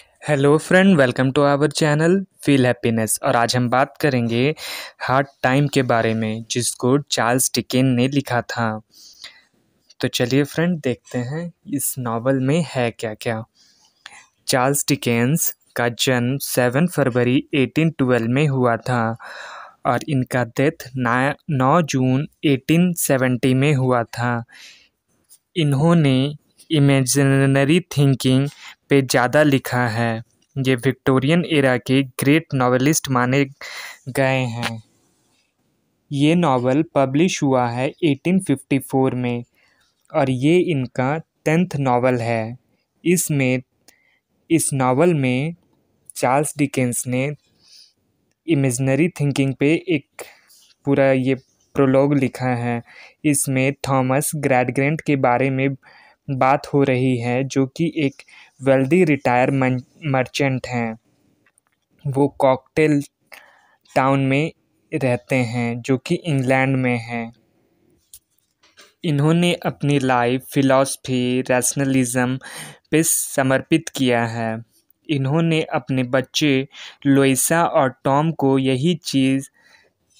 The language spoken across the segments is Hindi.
Hello friend, welcome to our channel feel happiness. और आज हम बात करेंगे हार्ड टाइम के बारे में, जिसको चार्ल्स डिकेन ने लिखा था। तो चलिए फ्रेंड, देखते हैं इस नावल में है क्या क्या। चार्ल्स डिकेन्स का जन्म 7 फरवरी 1812 में हुआ था और इनका डेथ 9 जून 1870 में हुआ था। इन्होंने इमेजिनरी थिंकिंग पे ज़्यादा लिखा है। ये विक्टोरियन एरा के ग्रेट नॉवेलिस्ट माने गए हैं। ये नावल पब्लिश हुआ है 1854 में और ये इनका 10th नावल है। इस नावल में चार्ल्स डिकेंस ने इमेजिनरी थिंकिंग पे एक पूरा ये प्रोलॉग लिखा है। इसमें थॉमस ग्रैडग्रेंट के बारे में बात हो रही है, जो कि एक वेल्दी रिटायर मर्चेंट हैं। वो कॉकटेल टाउन में रहते हैं, जो कि इंग्लैंड में है। इन्होंने अपनी लाइफ फिलॉसफी रैशनलिज्म पे समर्पित किया है। इन्होंने अपने बच्चे लोइसा और टॉम को यही चीज़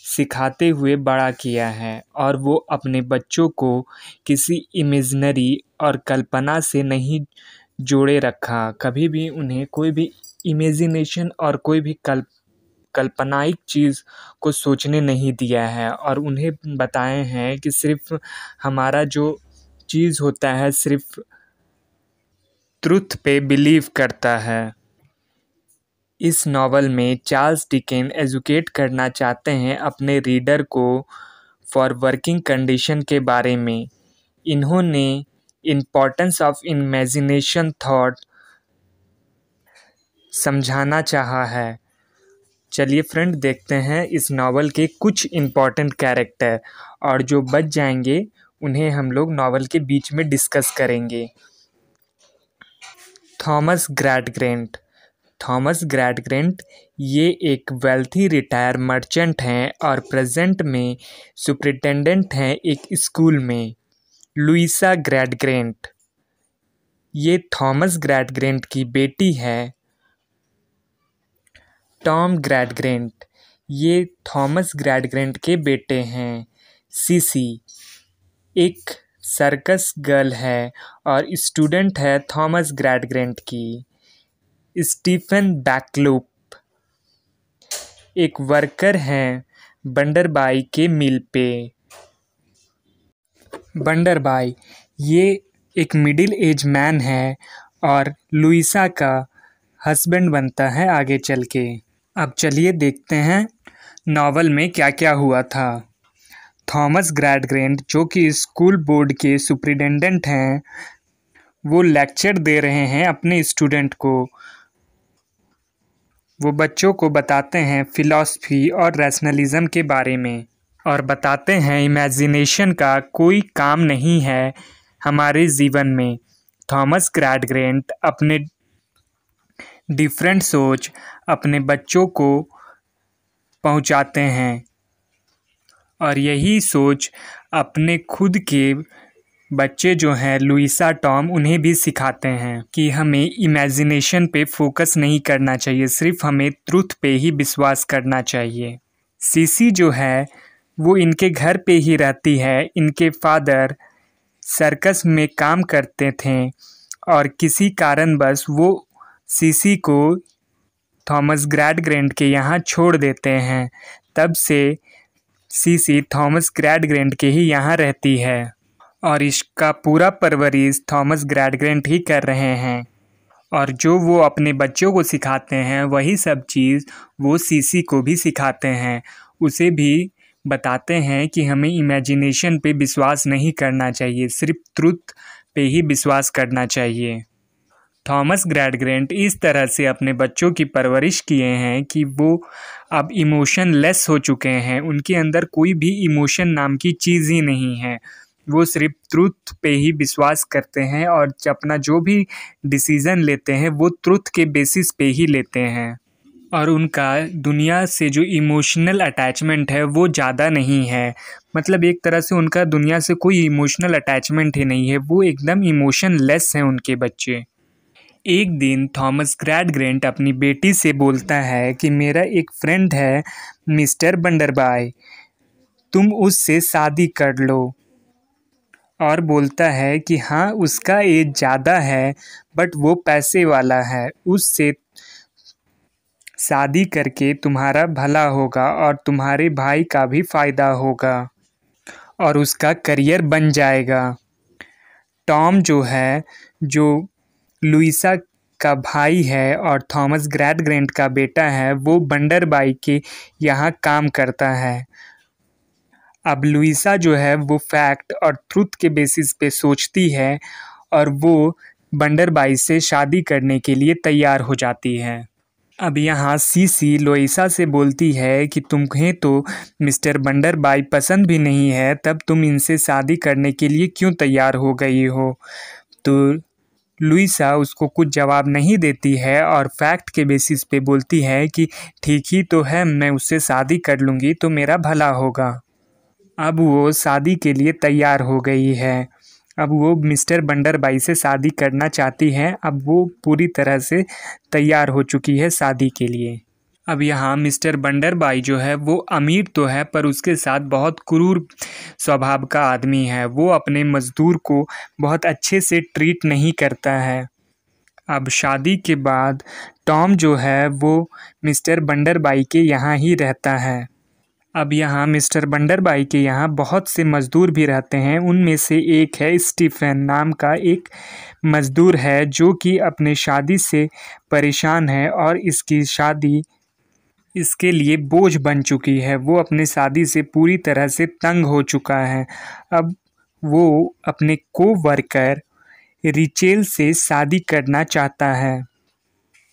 सिखाते हुए बड़ा किया है और वो अपने बच्चों को किसी इमेजिनरी और कल्पना से नहीं जोड़े रखा। कभी भी उन्हें कोई भी इमेजिनेशन और कोई भी कल्पनाइक चीज़ को सोचने नहीं दिया है और उन्हें बताए हैं कि सिर्फ हमारा जो चीज़ होता है सिर्फ ट्रुथ पे बिलीव करता है। इस नावल में चार्ल्स डिकेन एजुकेट करना चाहते हैं अपने रीडर को फॉर वर्किंग कंडीशन के बारे में। इन्होंने इम्पोर्टेंस ऑफ इमेजिनेशन थॉट समझाना चाहा है। चलिए फ्रेंड, देखते हैं इस नावल के कुछ इम्पॉर्टेंट कैरेक्टर, और जो बच जाएंगे उन्हें हम लोग नावल के बीच में डिस्कस करेंगे। थॉमस ग्रैडग्रेंट। थॉमस ग्रैडग्रेंट ये एक वेल्थी रिटायर मर्चेंट हैं और प्रेजेंट में सुपरिटेंडेंट हैं एक स्कूल में। लुइसा ग्रैडग्रेंट ये थॉमस ग्रैडग्रेंट की बेटी है। टॉम ग्रैडग्रेंट ये थॉमस ग्रैडग्रेंट के बेटे हैं। सीसी एक सर्कस गर्ल है और स्टूडेंट है थॉमस ग्रैडग्रेंट की। स्टीफन बैकलूप एक वर्कर हैं बंडरबाई के मिल पे। बंडरबाई ये एक मिडिल एज मैन है और लुइसा का हस्बैंड बनता है आगे चल के। अब चलिए देखते हैं नावल में क्या क्या हुआ था। थॉमस ग्रैडग्रेंट जो कि स्कूल बोर्ड के सुपरिटेंडेंट हैं, वो लेक्चर दे रहे हैं अपने स्टूडेंट को। वो बच्चों को बताते हैं फिलॉसफी और रैशनलिज्म के बारे में और बताते हैं इमेजिनेशन का कोई काम नहीं है हमारे जीवन में। थॉमस ग्रैडग्रेंट अपने डिफरेंट सोच अपने बच्चों को पहुंचाते हैं और यही सोच अपने खुद के बच्चे जो हैं लुइसा टॉम उन्हें भी सिखाते हैं कि हमें इमेजिनेशन पे फोकस नहीं करना चाहिए, सिर्फ हमें ट्रुथ पे ही विश्वास करना चाहिए। सीसी जो है वो इनके घर पे ही रहती है। इनके फादर सर्कस में काम करते थे और किसी कारणवश वो सीसी को थॉमस ग्रैडग्रेंट के यहाँ छोड़ देते हैं। तब से सीसी थॉमस ग्रैडग्रेंट के ही यहाँ रहती है और इसका पूरा परवरिश थॉमस ग्रैडग्रेंट ही कर रहे हैं और जो वो अपने बच्चों को सिखाते हैं वही सब चीज़ वो सीसी को भी सिखाते हैं। उसे भी बताते हैं कि हमें इमेजिनेशन पे विश्वास नहीं करना चाहिए, सिर्फ ट्रुथ पे ही विश्वास करना चाहिए। थॉमस ग्रैडग्रेंट इस तरह से अपने बच्चों की परवरिश किए हैं कि वो अब इमोशन लेस हो चुके हैं। उनके अंदर कोई भी इमोशन नाम की चीज़ ही नहीं है। वो सिर्फ ट्रुथ पे ही विश्वास करते हैं और अपना जो भी डिसीज़न लेते हैं वो ट्रुथ के बेसिस पे ही लेते हैं और उनका दुनिया से जो इमोशनल अटैचमेंट है वो ज़्यादा नहीं है। मतलब एक तरह से उनका दुनिया से कोई इमोशनल अटैचमेंट ही नहीं है। वो एकदम इमोशन लेस हैं उनके बच्चे। एक दिन थॉमस ग्रैडग्रेंट अपनी बेटी से बोलता है कि मेरा एक फ्रेंड है मिस्टर बंडरबाई, तुम उससे शादी कर लो। और बोलता है कि हाँ, उसका एज ज़्यादा है बट वो पैसे वाला है, उससे शादी करके तुम्हारा भला होगा और तुम्हारे भाई का भी फ़ायदा होगा और उसका करियर बन जाएगा। टॉम जो है, जो लुइसा का भाई है और थॉमस ग्रैडग्रेंट का बेटा है, वो बंडरबाई के यहाँ काम करता है। अब लुइसा जो है वो फैक्ट और ट्रुथ के बेसिस पे सोचती है और वो बंडरबाई से शादी करने के लिए तैयार हो जाती है। अब यहाँ सीसी लोइसा से बोलती है कि तुम्हें तो मिस्टर बंडरबाई पसंद भी नहीं है, तब तुम इनसे शादी करने के लिए क्यों तैयार हो गई हो। तो लुइसा उसको कुछ जवाब नहीं देती है और फैक्ट के बेसिस पे बोलती है कि ठीक ही तो है, मैं उससे शादी कर लूँगी तो मेरा भला होगा। अब वो शादी के लिए तैयार हो गई है। अब वो मिस्टर बंडरबाई से शादी करना चाहती है। अब वो पूरी तरह से तैयार हो चुकी है शादी के लिए। अब यहाँ मिस्टर बंडरबाई जो है वो अमीर तो है पर उसके साथ बहुत क्रूर स्वभाव का आदमी है। वो अपने मज़दूर को बहुत अच्छे से ट्रीट नहीं करता है। अब शादी के बाद टॉम जो है वो मिस्टर बंडरबाई के यहाँ ही रहता है। अब यहाँ मिस्टर बंडरबाई के यहाँ बहुत से मज़दूर भी रहते हैं। उनमें से एक है स्टीफन नाम का एक मज़दूर है जो कि अपने शादी से परेशान है और इसकी शादी इसके लिए बोझ बन चुकी है। वो अपने शादी से पूरी तरह से तंग हो चुका है। अब वो अपने कोवर्कर रिचेल से शादी करना चाहता है।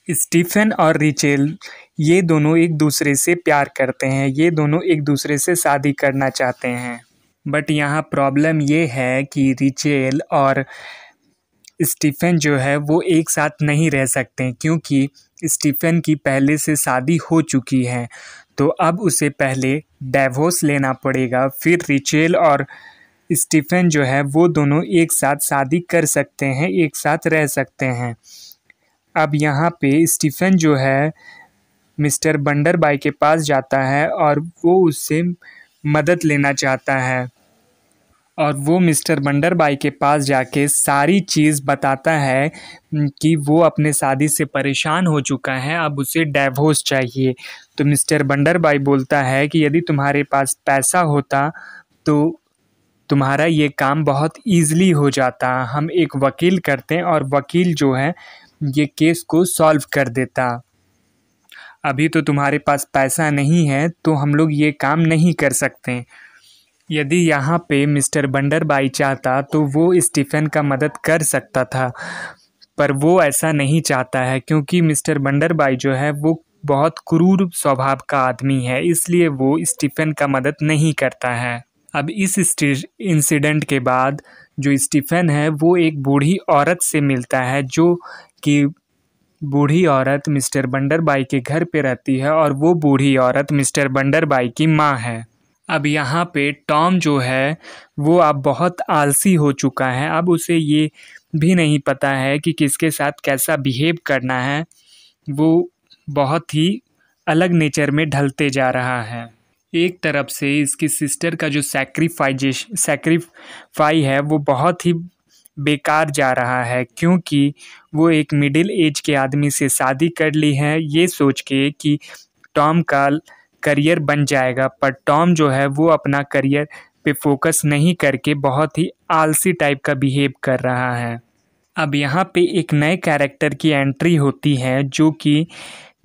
स्टीफन और रिचेल ये दोनों एक दूसरे से प्यार करते हैं। ये दोनों एक दूसरे से शादी करना चाहते हैं। बट यहाँ प्रॉब्लम ये है कि रिचेल और स्टीफन जो है वो एक साथ नहीं रह सकते क्योंकि स्टीफन की पहले से शादी हो चुकी है। तो अब उसे पहले डिवोर्स लेना पड़ेगा, फिर रिचेल और स्टीफन जो है वो दोनों एक साथ शादी कर सकते हैं, एक साथ रह सकते हैं। अब यहाँ पे स्टीफन जो है मिस्टर बंडरबाई के पास जाता है और वो उससे मदद लेना चाहता है और वो मिस्टर बंडरबाई के पास जाके सारी चीज़ बताता है कि वो अपने शादी से परेशान हो चुका है, अब उसे डिवोर्स चाहिए। तो मिस्टर बंडरबाई बोलता है कि यदि तुम्हारे पास पैसा होता तो तुम्हारा ये काम बहुत ईज़िली हो जाता। हम एक वकील करते हैं और वकील जो है ये केस को सॉल्व कर देता। अभी तो तुम्हारे पास पैसा नहीं है तो हम लोग ये काम नहीं कर सकते। यदि यहाँ पे मिस्टर बंडरबाई चाहता तो वो स्टीफन का मदद कर सकता था, पर वो ऐसा नहीं चाहता है क्योंकि मिस्टर बंडरबाई जो है वो बहुत क्रूर स्वभाव का आदमी है, इसलिए वो स्टीफन का मदद नहीं करता है। अब इस इंसिडेंट के बाद जो स्टीफन है वो एक बूढ़ी औरत से मिलता है, जो कि बूढ़ी औरत मिस्टर बंडरबाई के घर पे रहती है और वो बूढ़ी औरत मिस्टर बंडरबाई की माँ है। अब यहाँ पे टॉम जो है वो अब बहुत आलसी हो चुका है। अब उसे ये भी नहीं पता है कि किसके साथ कैसा बिहेव करना है। वो बहुत ही अलग नेचर में ढलते जा रहा है। एक तरफ से इसकी सिस्टर का जो सैक्रिफाई है वो बहुत ही बेकार जा रहा है क्योंकि वो एक मिडिल एज के आदमी से शादी कर ली है ये सोच के कि टॉम का करियर बन जाएगा, पर टॉम जो है वो अपना करियर पे फोकस नहीं करके बहुत ही आलसी टाइप का बिहेव कर रहा है। अब यहाँ पे एक नए कैरेक्टर की एंट्री होती है जो कि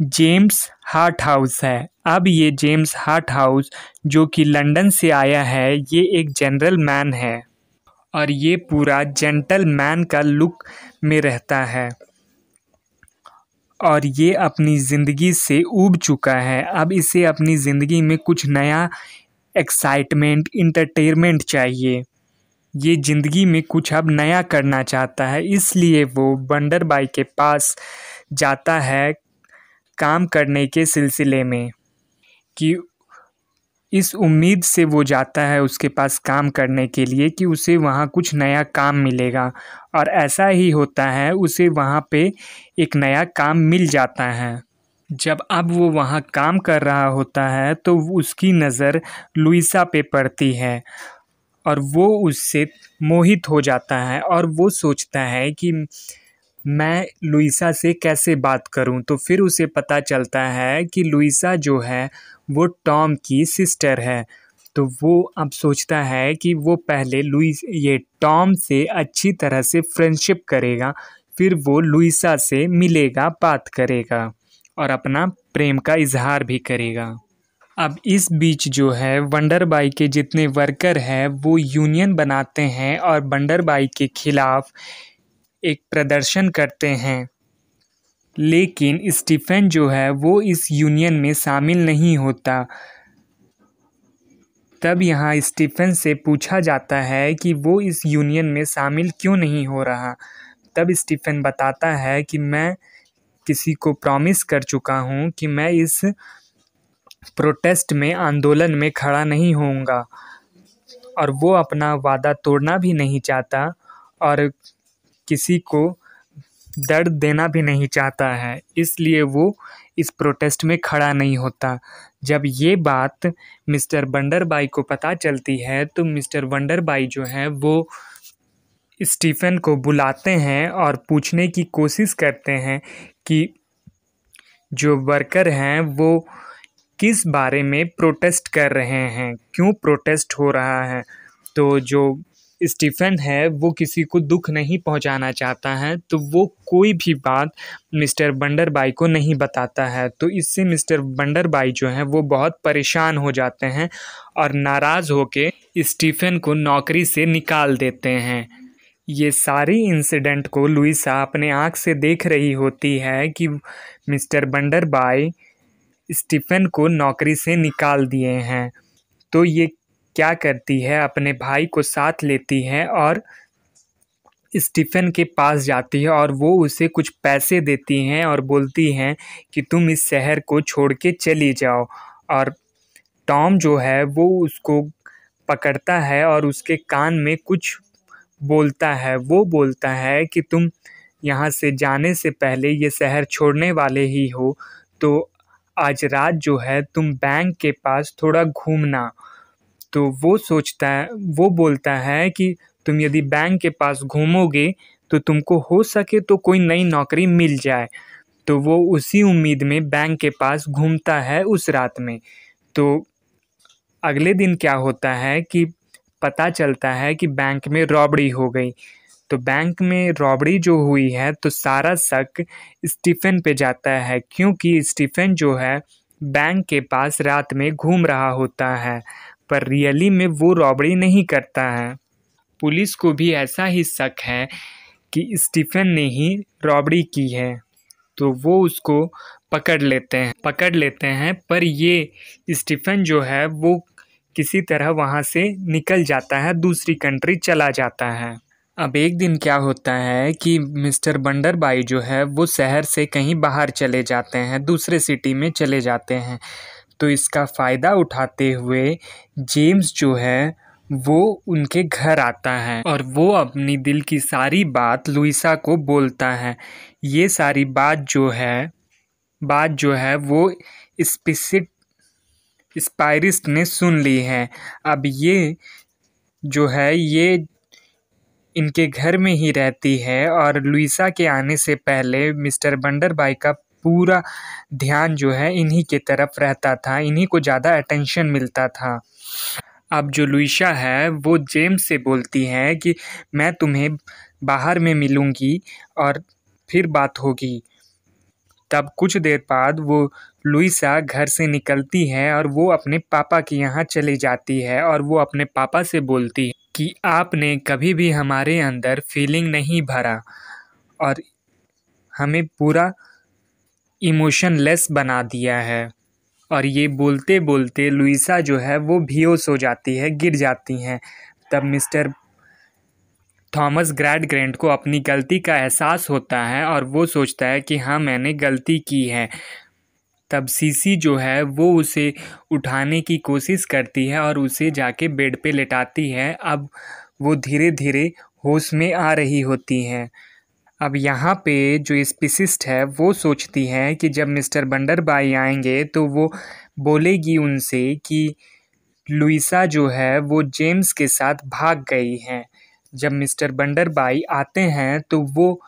जेम्स हार्टहाउस है। अब ये जेम्स हार्टहाउस जो कि लंदन से आया है, ये एक जनरल मैन है और ये पूरा जेंटलमैन का लुक में रहता है और ये अपनी ज़िंदगी से ऊब चुका है। अब इसे अपनी ज़िंदगी में कुछ नया एक्साइटमेंट, इंटरटेनमेंट चाहिए। ये ज़िंदगी में कुछ अब नया करना चाहता है, इसलिए वो बंडरबाई के पास जाता है काम करने के सिलसिले में कि इस उम्मीद से वो जाता है उसके पास काम करने के लिए कि उसे वहाँ कुछ नया काम मिलेगा, और ऐसा ही होता है, उसे वहाँ पे एक नया काम मिल जाता है। जब अब वो वहाँ काम कर रहा होता है तो उसकी नज़र लुइसा पे पड़ती है और वो उससे मोहित हो जाता है और वो सोचता है कि मैं लुइसा से कैसे बात करूं। तो फिर उसे पता चलता है कि लुइसा जो है वो टॉम की सिस्टर है। तो वो अब सोचता है कि वो पहले ये टॉम से अच्छी तरह से फ्रेंडशिप करेगा, फिर वो लुइसा से मिलेगा, बात करेगा और अपना प्रेम का इजहार भी करेगा। अब इस बीच जो है वंडर बाई के जितने वर्कर हैं वो यूनियन बनाते हैं और वंडर बाई के खिलाफ एक प्रदर्शन करते हैं, लेकिन स्टीफन जो है वो इस यूनियन में शामिल नहीं होता। तब यहाँ स्टीफन से पूछा जाता है कि वो इस यूनियन में शामिल क्यों नहीं हो रहा। तब स्टीफन बताता है कि मैं किसी को प्रॉमिस कर चुका हूँ कि मैं इस प्रोटेस्ट में, आंदोलन में खड़ा नहीं होऊंगा, और वो अपना वादा तोड़ना भी नहीं चाहता और किसी को दर्द देना भी नहीं चाहता है, इसलिए वो इस प्रोटेस्ट में खड़ा नहीं होता। जब ये बात मिस्टर वंडरबाई को पता चलती है तो मिस्टर वंडरबाई जो है वो स्टीफन को बुलाते हैं और पूछने की कोशिश करते हैं कि जो वर्कर हैं वो किस बारे में प्रोटेस्ट कर रहे हैं, क्यों प्रोटेस्ट हो रहा है। तो जो स्टीफन है वो किसी को दुख नहीं पहुंचाना चाहता है, तो वो कोई भी बात मिस्टर वंडरबाई को नहीं बताता है। तो इससे मिस्टर वंडरबाई जो है वो बहुत परेशान हो जाते हैं और नाराज़ होके स्टीफन को नौकरी से निकाल देते हैं। ये सारी इंसिडेंट को लुइसा अपने आँख से देख रही होती है कि मिस्टर वंडरबाई स्टीफन को नौकरी से निकाल दिए हैं। तो ये क्या करती है, अपने भाई को साथ लेती है और स्टीफन के पास जाती है और वो उसे कुछ पैसे देती हैं और बोलती हैं कि तुम इस शहर को छोड़ के चली जाओ। और टॉम जो है वो उसको पकड़ता है और उसके कान में कुछ बोलता है। वो बोलता है कि तुम यहाँ से जाने से पहले ये शहर छोड़ने वाले ही हो, तो आज रात जो है तुम बैंक के पास थोड़ा घूमना। तो वो बोलता है कि तुम यदि बैंक के पास घूमोगे तो तुमको हो सके तो कोई नई नौकरी मिल जाए। तो वो उसी उम्मीद में बैंक के पास घूमता है उस रात में। तो अगले दिन क्या होता है कि पता चलता है कि बैंक में रॉबरी हो गई। तो बैंक में रॉबरी जो हुई है तो सारा शक स्टीफन पे जाता है, क्योंकि स्टीफन जो है बैंक के पास रात में घूम रहा होता है, पर रियली में वो रॉबरी नहीं करता है। पुलिस को भी ऐसा ही शक है कि स्टीफन ने ही रॉबरी की है, तो वो उसको पकड़ लेते हैं। पर ये स्टीफन जो है वो किसी तरह वहाँ से निकल जाता है, दूसरी कंट्री चला जाता है। अब एक दिन क्या होता है कि मिस्टर वंडरबाई जो है वो शहर से कहीं बाहर चले जाते हैं, दूसरे सिटी में चले जाते हैं। तो इसका फ़ायदा उठाते हुए जेम्स जो है वो उनके घर आता है और वो अपनी दिल की सारी बात लुइसा को बोलता है। ये सारी बात जो है वो स्पाइरिस्ट ने सुन ली है। अब ये जो है ये इनके घर में ही रहती है और लुइसा के आने से पहले मिस्टर वंडरबाई का पूरा ध्यान जो है इन्हीं के तरफ रहता था, इन्हीं को ज़्यादा अटेंशन मिलता था। अब जो लुइसा है वो जेम्स से बोलती है कि मैं तुम्हें बाहर में मिलूँगी और फिर बात होगी। तब कुछ देर बाद वो लुइसा घर से निकलती है और वो अपने पापा के यहाँ चली जाती है और वो अपने पापा से बोलती है कि आपने कभी भी हमारे अंदर फीलिंग नहीं भरा और हमें पूरा इमोशनलेस बना दिया है। और ये बोलते बोलते लुइसा जो है वो बेहोश हो जाती है, गिर जाती हैं। तब मिस्टर थॉमस ग्रैडग्रैंट को अपनी गलती का एहसास होता है और वो सोचता है कि हाँ मैंने गलती की है। तब सीसी जो है वो उसे उठाने की कोशिश करती है और उसे जाके बेड पे लेटाती है। अब वो धीरे धीरे होश में आ रही होती हैं। अब यहाँ पे जो स्पीसिस्ट है वो सोचती है कि जब मिस्टर बंडरबाई आएंगे तो वो बोलेगी उनसे कि लुइसा जो है वो जेम्स के साथ भाग गई हैं। जब मिस्टर बंडरबाई आते हैं तो वो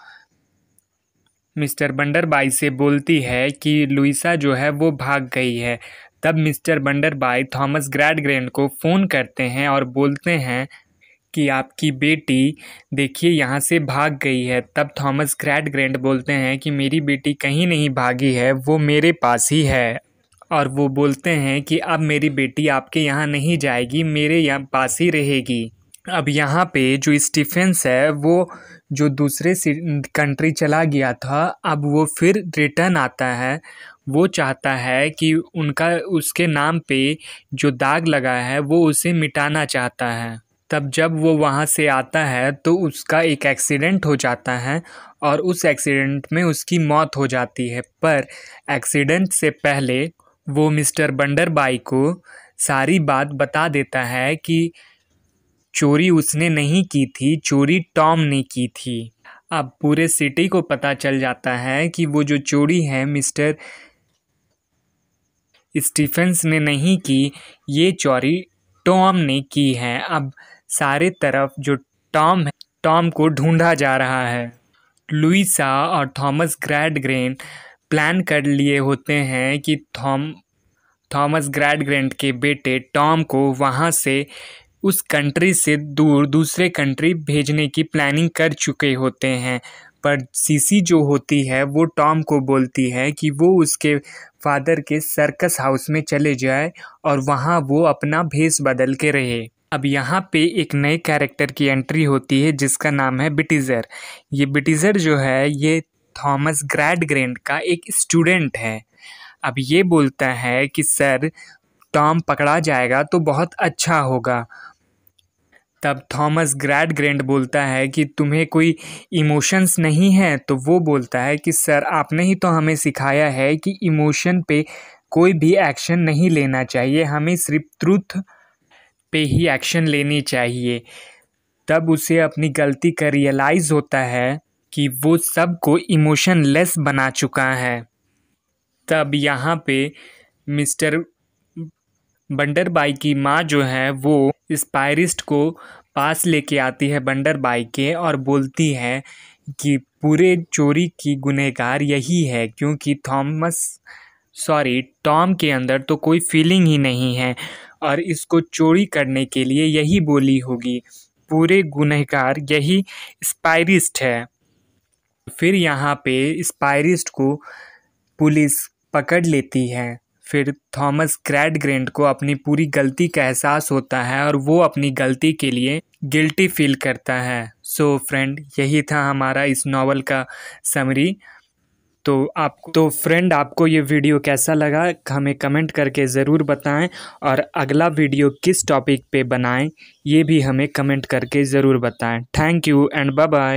मिस्टर बंडरबाई से बोलती है कि लुइसा जो है वो भाग गई है। तब मिस्टर बंडरबाई थॉमस ग्रैडग्रैंड को फ़ोन करते हैं और बोलते हैं कि आपकी बेटी देखिए यहाँ से भाग गई है। तब थॉमस ग्रैडग्रैंड बोलते हैं कि मेरी बेटी कहीं नहीं भागी है, वो मेरे पास ही है। और वो बोलते हैं कि अब मेरी बेटी आपके यहाँ नहीं जाएगी, मेरे यहाँ पास ही रहेगी। अब यहाँ पे जो स्टीफेंस है वो जो दूसरे कंट्री चला गया था, अब वो फिर रिटर्न आता है। वो चाहता है कि उनका उसके नाम पे जो दाग लगा है वो उसे मिटाना चाहता है। तब जब वो वहाँ से आता है तो उसका एक एक्सीडेंट हो जाता है और उस एक्सीडेंट में उसकी मौत हो जाती है। पर एक्सीडेंट से पहले वो मिस्टर बंडरबाई को सारी बात बता देता है कि चोरी उसने नहीं की थी, चोरी टॉम ने की थी। अब पूरे सिटी को पता चल जाता है कि वो जो चोरी है मिस्टर स्टीफेंस ने नहीं की, ये चोरी टॉम ने की है। अब सारे तरफ जो टॉम है, टॉम को ढूंढा जा रहा है। लुइसा और थॉमस ग्रैडग्रैंड प्लान कर लिए होते हैं कि थॉमस ग्रैडग्रैंड के बेटे टॉम को वहाँ से उस कंट्री से दूर दूसरे कंट्री भेजने की प्लानिंग कर चुके होते हैं। पर सीसी जो होती है वो टॉम को बोलती है कि वो उसके फादर के सर्कस हाउस में चले जाए और वहाँ वो अपना भेष बदल के रहे। अब यहाँ पे एक नए कैरेक्टर की एंट्री होती है जिसका नाम है बिटीज़र। ये बिटीज़र जो है ये थॉमस ग्रैडग्रैंड का एक स्टूडेंट है। अब ये बोलता है कि सर टॉम पकड़ा जाएगा तो बहुत अच्छा होगा। तब थॉमस ग्रैडग्रैंड बोलता है कि तुम्हें कोई इमोशंस नहीं है। तो वो बोलता है कि सर आपने ही तो हमें सिखाया है कि इमोशन पे कोई भी एक्शन नहीं लेना चाहिए, हमें सिर्फ ट्रुथ पे ही एक्शन लेनी चाहिए। तब उसे अपनी गलती का रियलाइज़ होता है कि वो सबको इमोशनलेस बना चुका है। तब यहाँ पे मिस्टर बंडरबाई की माँ जो है वो स्पायरिस्ट को पास लेके आती है बंडरबाई के और बोलती है कि पूरे चोरी की गुनहगार यही है, क्योंकि टॉम के अंदर तो कोई फीलिंग ही नहीं है और इसको चोरी करने के लिए यही बोली होगी। पूरे गुनहगार यही स्पायरिस्ट है। फिर यहाँ पे स्पायरिस्ट को पुलिस पकड़ लेती है। फिर थॉमस ग्रैडग्रैंड को अपनी पूरी गलती का एहसास होता है और वो अपनी गलती के लिए गिल्टी फील करता है। सो फ्रेंड, यही था हमारा इस नॉवल का समरी। तो फ्रेंड, आपको ये वीडियो कैसा लगा हमें कमेंट करके ज़रूर बताएं और अगला वीडियो किस टॉपिक पे बनाएं ये भी हमें कमेंट करके ज़रूर बताएं। Thank you and bye bye.